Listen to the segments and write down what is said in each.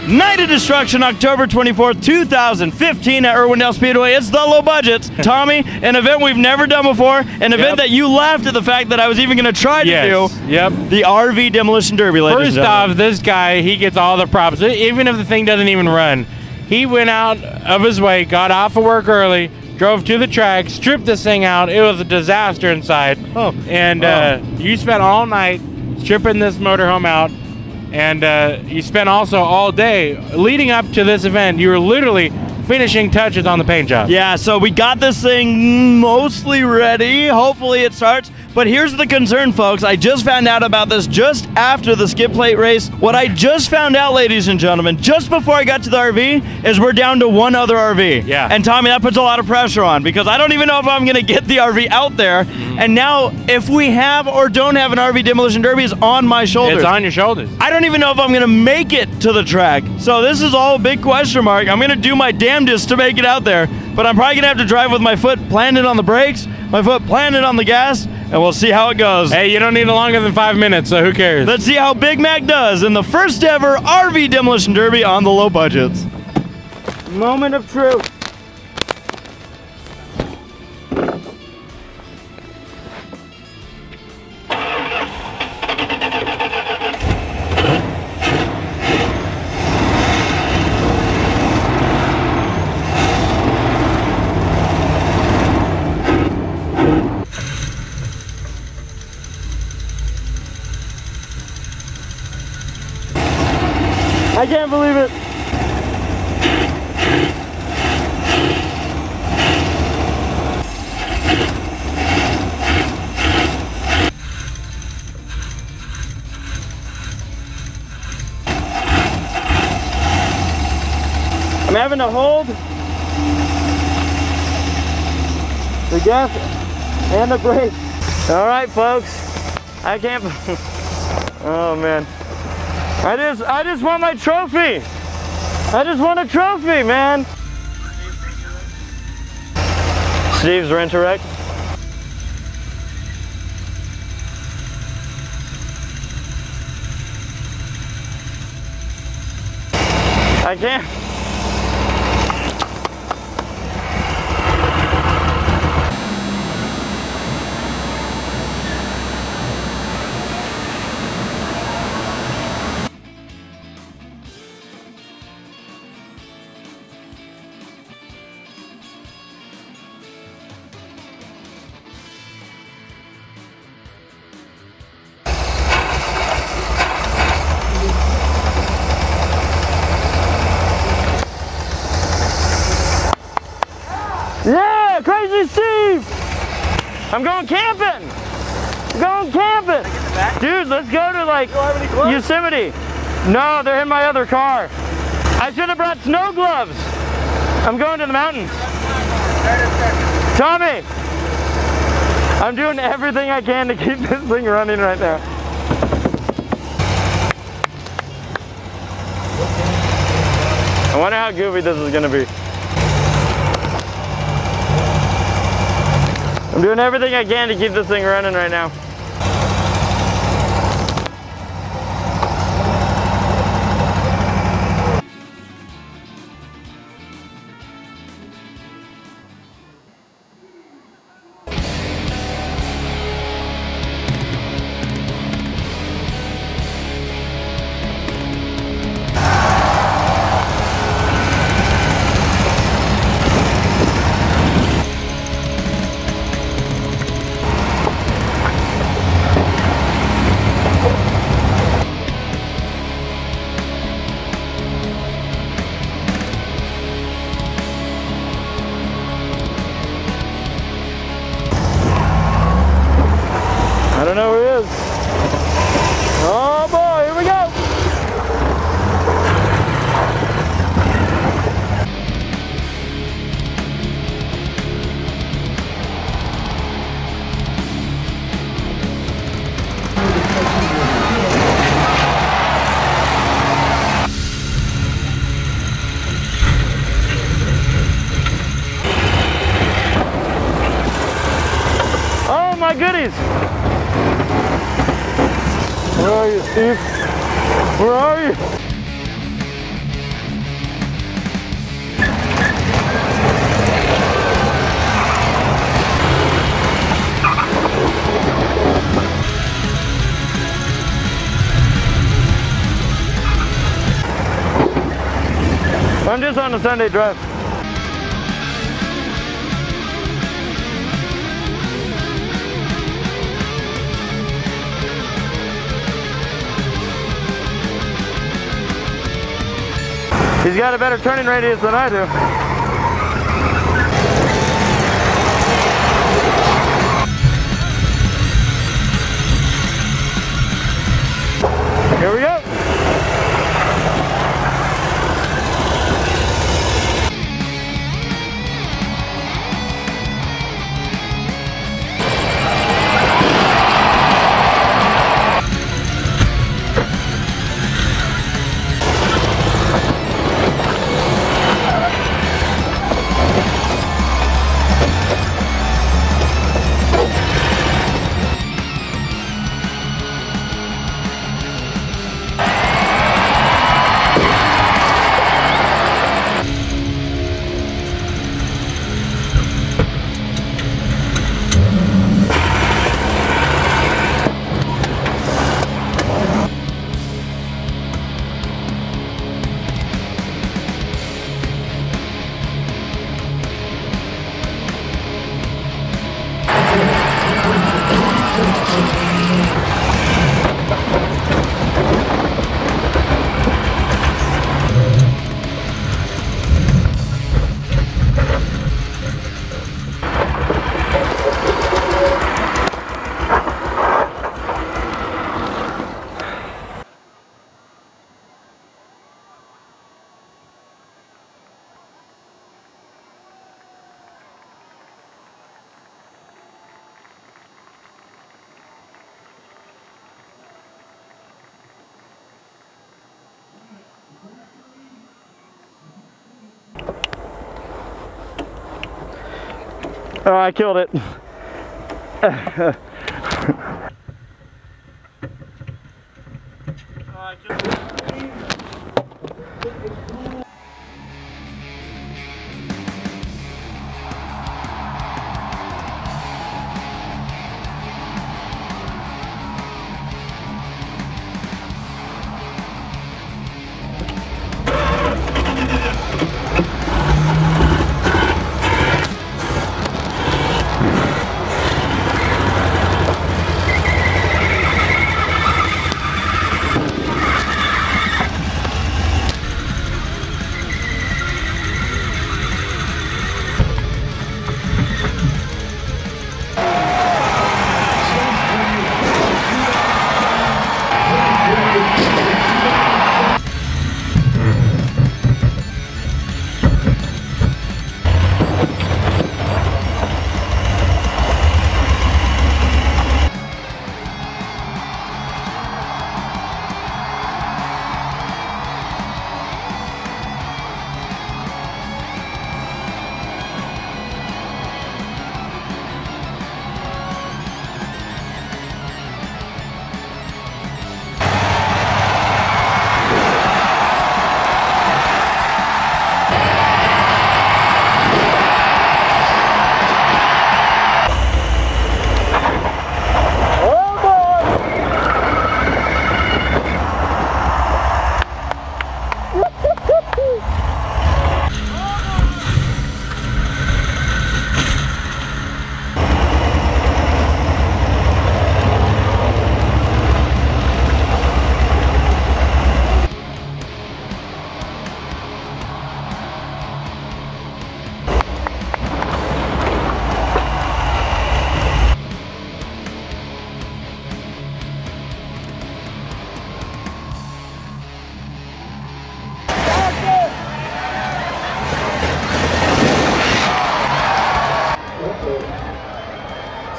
Night of Destruction, October 24th, 2015 at Irwindale Speedway. It's the low budgets. Tommy, an event we've never done before, an event that you laughed at the fact that I was even going to try to do. Yep. The RV Demolition Derby, ladies and gentlemen. First off, this guy, he gets all the props. Even if the thing doesn't even run, he went out of his way, got off of work early, drove to the track, stripped this thing out. It was a disaster inside. Oh. And you spent all night stripping this motorhome out. And you spent also all day leading up to this event. You were literally finishing touches on the paint job. Yeah, so we got this thing mostly ready. Hopefully it starts. But here's the concern, folks. I just found out about this just after the skid plate race. What I just found out, ladies and gentlemen, just before I got to the RV, is we're down to one other RV. Yeah. And Tommy, that puts a lot of pressure on because I don't even know if I'm going to get the RV out there. And now, if we have or don't have an RV Demolition Derby, is on my shoulders. It's on your shoulders. I don't even know if I'm going to make it to the track. So this is all a big question mark. I'm going to do my damnedest to make it out there, but I'm probably going to have to drive with my foot planted on the brakes, my foot planted on the gas, and we'll see how it goes. Hey, you don't need longer than 5 minutes, so who cares? Let's see how Big Mac does in the first ever RV Demolition Derby on the low budgets. Moment of truth. I can't believe it. I'm having to hold the gas and the brake. All right, folks. I can't. Oh man. I just want my trophy. I just want a trophy, man. Steve's Rent-A-Wreck. I can't. Yeah, Crazy Steve! I'm going camping! I'm going camping! Dude, let's go to like Yosemite. No, they're in my other car. I should have brought snow gloves. I'm going to the mountains. Tommy! I'm doing everything I can to keep this thing running right now. I wonder how goofy this is gonna be. I'm doing everything I can to keep this thing running right now. I don't know where he is. Oh boy, here we go. Oh my goodies. Where are you, Steve? Where are you? I'm just on a Sunday drive. He's got a better turning radius than I do. Here we go. Oh, I killed it.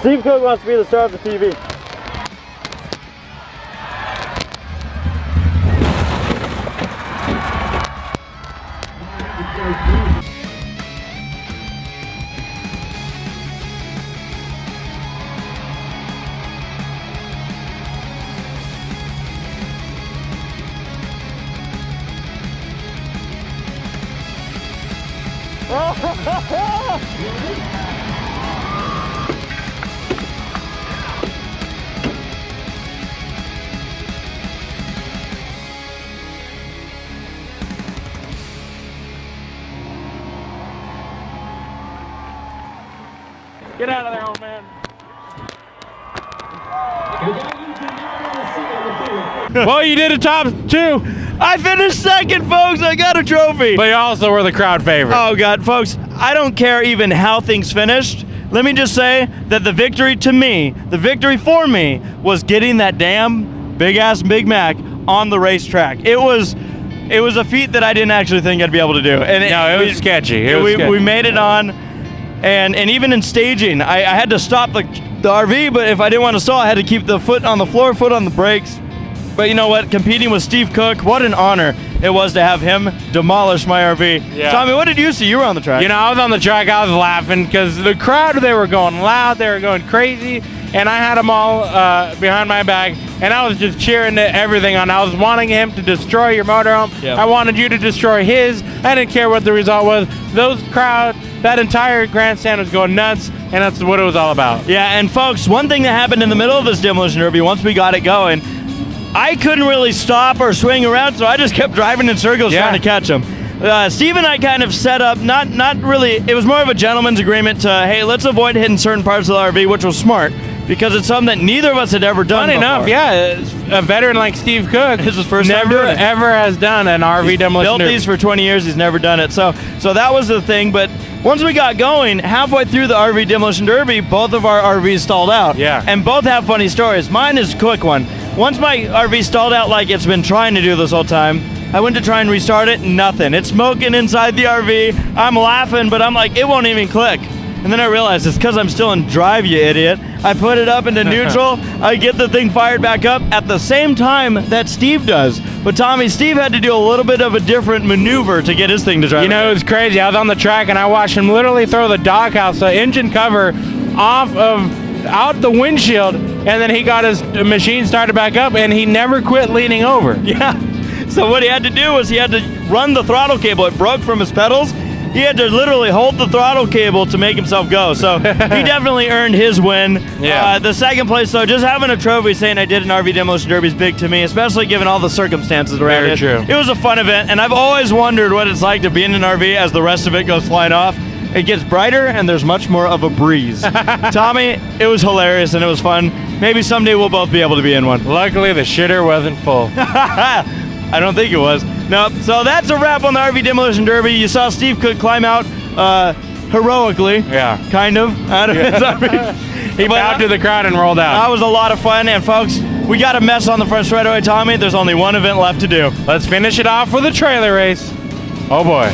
Steve Cook wants to be the star of the TV. Get out of there, old man. Well, you did a top 2. I finished second, folks. I got a trophy. But you also were the crowd favorite. Oh, God, folks, I don't care even how things finished. Let me just say that the victory to me, the victory for me, was getting that damn big-ass Big Mac on the racetrack. It was a feat that I didn't actually think I'd be able to do. And it was sketchy. We made it on, and even in staging, I had to stop the RV, but if I didn't want to stall, I had to keep the foot on the floor, foot on the brakes. But you know what? Competing with Steve Cook, what an honor it was to have him demolish my RV. Yeah. Tommy, what did you see? You were on the track. You know, I was on the track. I was laughing because the crowd, they were going loud. They were going crazy. And I had them all behind my back. And I was just cheering everything on. I was wanting him to destroy your motorhome. Yep. I wanted you to destroy his. I didn't care what the result was. Those crowd, that entire grandstand was going nuts. And that's what it was all about. Yeah, and folks, one thing that happened in the middle of this Demolition Derby, once we got it going, I couldn't really stop or swing around, so I just kept driving in circles trying to catch him. Steve and I kind of set up, not really, it was more of a gentleman's agreement to, hey, let's avoid hitting certain parts of the RV, which was smart, because it's something that neither of us had ever done before. Enough, yeah. A veteran like Steve Cook, this is his first time never doing it. ever has done an RV demolition built these for 20 years, he's never done it. So that was the thing, but once we got going, halfway through the RV Demolition Derby, both of our RVs stalled out. Yeah. And both have funny stories. Mine is a quick one. Once my RV stalled out like it's been trying to do this whole time, I went to try and restart it, nothing. It's smoking inside the RV. I'm laughing, but I'm like, it won't even click. And then I realized it's because I'm still in drive, you idiot. I put it up into neutral. I get the thing fired back up at the same time that Steve does. But Tommy, Steve had to do a little bit of a different maneuver to get his thing to drive. You know, it was crazy. I was on the track and I watched him literally throw the doghouse, the engine cover, out the windshield, and then he got his machine started back up, and he never quit leaning over. Yeah. So what he had to do was he had to run the throttle cable. It broke from his pedals. He had to literally hold the throttle cable to make himself go. So he definitely earned his win. Yeah. The second place, though, just having a trophy saying I did an RV Demolition Derby is big to me, especially given all the circumstances around it. Very true. It was a fun event, and I've always wondered what it's like to be in an RV as the rest of it goes flying off. It gets brighter, and there's much more of a breeze. Tommy, it was hilarious, and it was fun. Maybe someday we'll both be able to be in one. Luckily, the shitter wasn't full. I don't think it was. Nope. So that's a wrap on the RV Demolition Derby. You saw Steve Cook climb out heroically. Yeah. Kind of. He bowed to the crowd and rolled out. That was a lot of fun. And folks, we got a mess on the front straightaway, Tommy. There's only one event left to do. Let's finish it off with a trailer race. Oh boy.